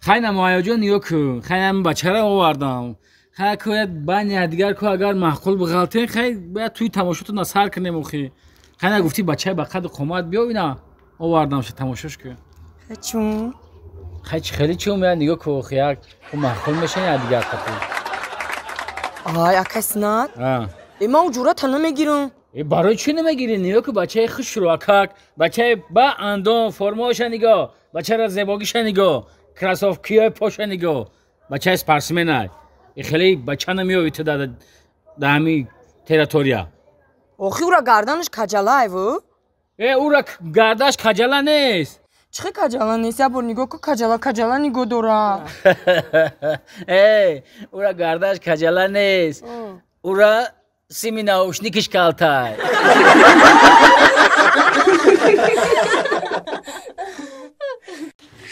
خیلی مایجون نیو کو خیلی بچه را آوردم خیلی کوید بانی دیگر کو اگر معقول بغلطه خیلی باید توی تماشاتو نصر کنیم خیلی خیلی گفتی بچه با قد قامت بیا اینا آوردم شد تماشاش که چون خیلی چون میاد نیو کو خیلی معقول میشه یا دیگر خطی آی اکسنات ما اونجورا تنها میگیرم برای چی نمیگیری نیو که بچه خوش رو اکاک بچه با اندام فرماش نگاه بچه را زیباگیش نگاه کراسوفکیای پاش نگاه بچه اسپارسمن خیلی بچه نمیوی تو در همی تریتوریا آخی او را گردنش کجله و او را گردنش کجله نیست چه کجله نیست یا بر نگاه که کجله نگاه داره او را گردنش کجله نیست او را سیمی ناوشنیکش کلتای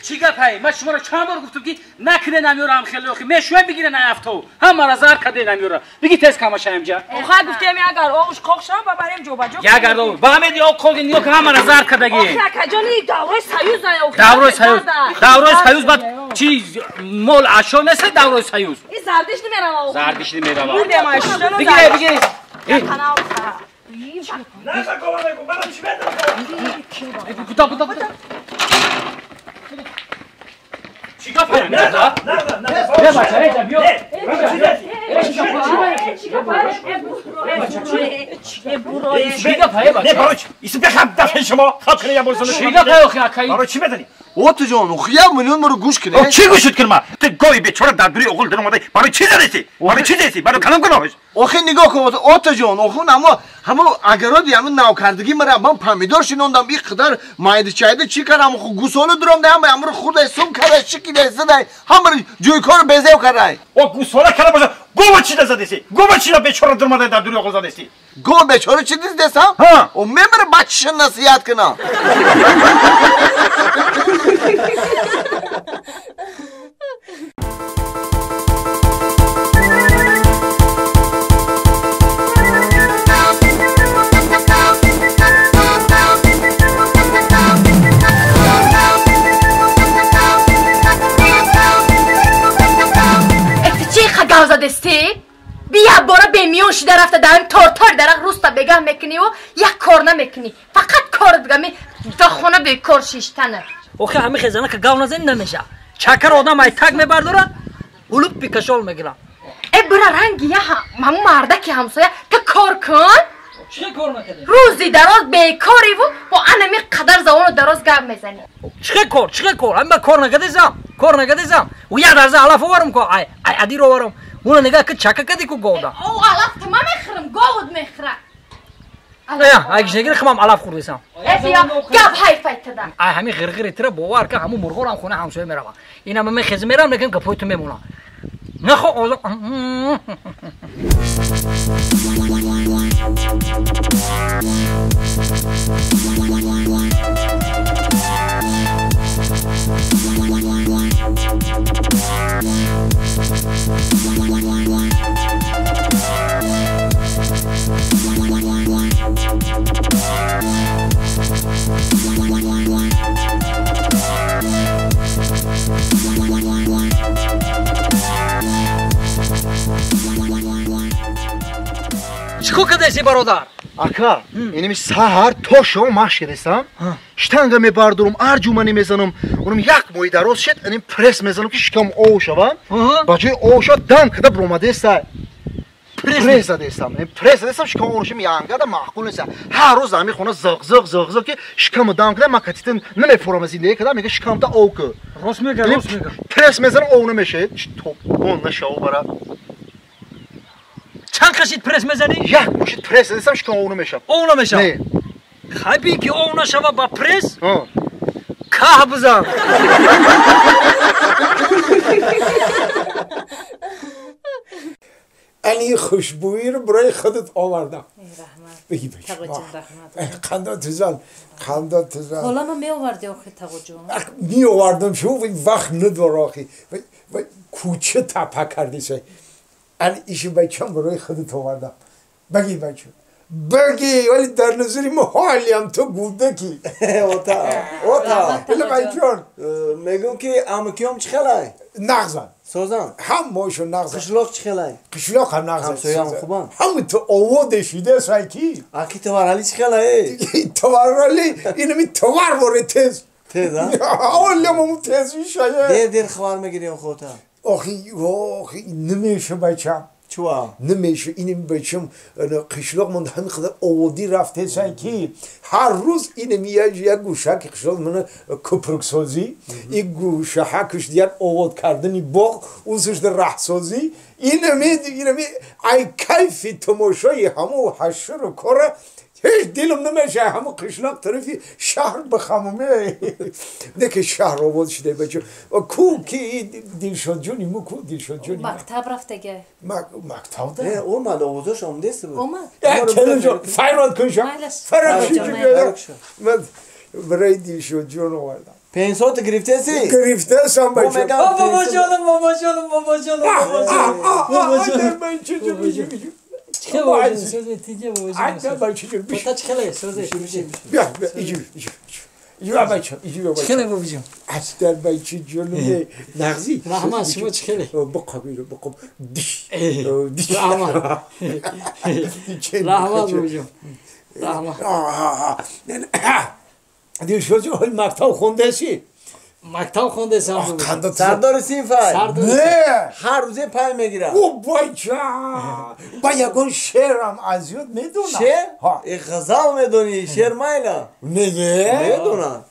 چی گپی؟ من شما را چند بار گفتم که نکنه نمیارم خیلی آخی میشوی بگیره نیفتو هم را زار کده نمیاره بگی تست کامش اینجا آخه گفتیم اگر آقش کوخشم ببریم جو بجو یا اگر دو با همه دیو کل نیو که هم را زار کدگی آخه کجانی دوره سیوز نه دوره سیوز بعد چی مول عشو نسه دوره سیوز این زردش نمیرم آقا زردش نمیرم آقا بگیره نه سکوانه کو برام چی بده چیکار کنم؟ نه بچه هیچ بیو چیکار بچه ایسو بخم دفعه شما خب کنه یا بازنه چیکار چی بدنی؟ اوتو جان او خیام میلیون مرو گوش کنه چی گوشت کنم؟ تو گوی بیچاره در دوری اقول در اومده برای چی زدیسی؟ برای چی زدیسی؟ برای کلام کنهش آخه نگاه کن اوتو جان اخون اما اگرادی همون نوکردگی مرا من پامیدار شنوندم این قدر مایده چایده چی کردم خو گوساله درام ده هم امر خورده سوم کرده چکی ده زده هم جوی کار بزیو کرده او گوساله کرده باشه گو چی زدیسی؟ گو چی بیچاره در اومده در دوری اقول زدیسی؟ گو بیچاره چی دستم؟ او میمره بچه‌ش نصیحت کنم دستی بیا بارا به میون شده رفته دارم تار درق روستا بگم میکنی و یک کار نمیکنی فقط کار دگمی تا خونه به کار شیشتنه اوخه همه خزانه که گاو نزن نمیشه چکر آدم ای تگ میبرداره اولوب پیکشال میگیره ای برا رنگی همون مرده که همسایه که کار کن چه کار نکردی؟ روزی دراز بیکاری و با انمی قدر زوان دراز گم میزنی چه کار اما کار نکردیزم و یک درزه علاف ورم که ای عدی رو ورم اونو نگاه که چکه کدی که گوده او علاف تمام میخرم گود میخره اگه نگیری خمام علاف خوردیسم بیا گب های فایتده همین غرغری تره باور که همون مرغور هم خونه همسایه میرم این هم من خیز میرم نکن که پایتو میمونم نخو اوزا چیکار کردی برادر؟ اکا اینمی سحر تا شام ماش کردم شتنگا میبردم ارجومانی میزنم اونم یک موی دراز شد اینم پرس میزنم که شکم او شوم بچه او شد دم کده بروماده است پرس دادم پرس دادم شکم اونش میانگاد معقول نیست هر روز زمین خونه زغ که شکم دم کده مکاتیتن نمیفورم زنده کده میگه شکم تا او که راست میگه پرس میزنم اون نمیشه تو اون نشو برا چند کشید پرس میزنی؟ یک مشت پرس دادم شکم اون نمیشه نه خبی که اون نشوا با پرس که بزن این خوشبویی رو برای خودت آوردم بگی خندان تزال حالا ما می آوردی آخی تقو جون می آوردم شو وقت نداره آخی کوچه تپا کردی سای ایشو بچم برای خودت آوردم بگی بچه بگی ولی در نظری ما حالیم تو گوده کی اوتا بله بای جان میگم که امکیام چه خلای نغزن سوزان هم ماشو نغزن قشلاق چه خلای قشلاق هم نغزن همسایه هم خوبان هم تو آواده شیده سایکی اکی تورالی چه خلای تورالی اینو می توار وره تز تز ها اولی ممو تزی شایه دیر خوار میگیریم خودتا آخی نمیشه بچم چوا نمیشه اینم بچم قشلاق من همین خدا آوادی رفته سایکی هر روز اینم یک گوشه که قشلاق من کپرک سازی این گوشه حکش دیگر آواد کردنی باغ اوزش در راه سازی اینم ای کیفی تماشای همو حشر و کاره هیچ دلم نمیشه همه قشلاق طرفی شهر بخمومه نه که شهر آباد شده بچه کو کی دلشاد جونی مو کو دلشاد جونی مکتب رفته گه مکتب ده اومد آوازش آمده است بود اومد کلم جان فیراد کنشم فیراد کنشم من برای دلشاد جون آوردم 500 گرفته سی گرفته سم بچه بابا جانم چه واجد سوزه تیجه واجد پتا چه خله سوزه بیا ایجو بچه ایجو چه خله بابا جان اصلا بچه جانم نغزی رحمت شما چه خله بقم دیش رحمت بابا جان رحمت دیشو جو های مکتب خونده سی مکتب خونده سردار سیفای نه هر روزه پای میگیرم او بچه با یکون شعرم از یاد میدونم شعر؟ غزل میدونی شعر مایلا نه میدونم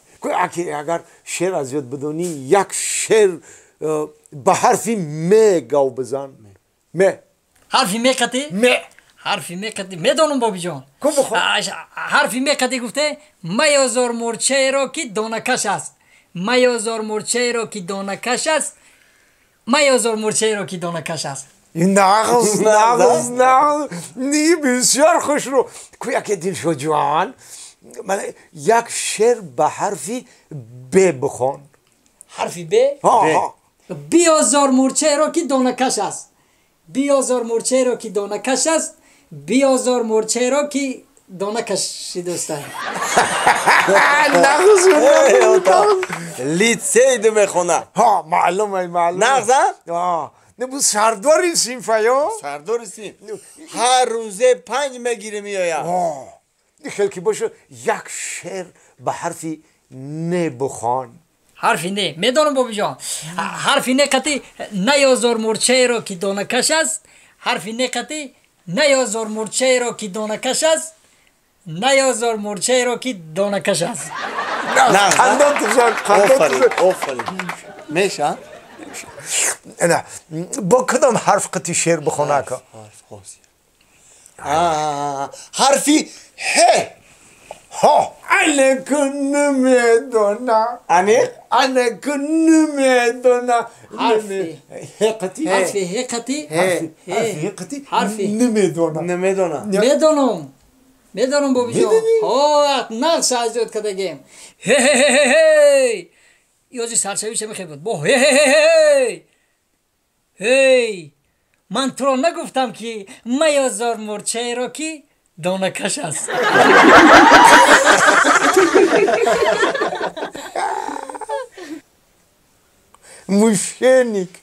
اگر شعر از یاد بدونی یک شعر به حرفی م گاو بزن م حرفی م کتی؟ م حرفی م کتی میدونم بابی جان کن بخون حرفی م کتی گفته میازار مرچه را که دانکش است میازار مرچه را که دانکش است میازار مرچه را که دانکش است نغز نی بسیار خوش رو کویا که دلشو جوان من یک شعر به حرفی ب بخون حرفی ب؟ بیازار مرچه را که دانکش است بیازار مرچه را که دانکش است بیازار مرچه را که دانکش دوستان نغز لیتسه دو میخونه ها معلومه نغزه؟ نه بو سرداری سیمفایو سردار سیم هر روزه 5 میگیره میایم خیلی که باشه یک شعر به حرفی نه بخوان حرفی نه میدونم بابی جان حرفی نه کتی نیازار مرچه را که دانکش است حرفی نه کتی نیازار مرچه را که دانکش است نیازار مرچه را که دانکش است نه خندان تو جان آفرین میشه نه با کدام حرف قطی شعر بخونه که حرفی ه ها انا كن میدونم انا كن میدونم حرفی هقتی حرفی هقتی هقتی حرفی نمیدونم میدونم بابی جان ها نقص از یاد کدگیم هی هی هی هی یوزی سرشوی چه میخوای بود با هی هی هی من تو رو نگفتم که میازار مرچه را که دانکش است مشنیک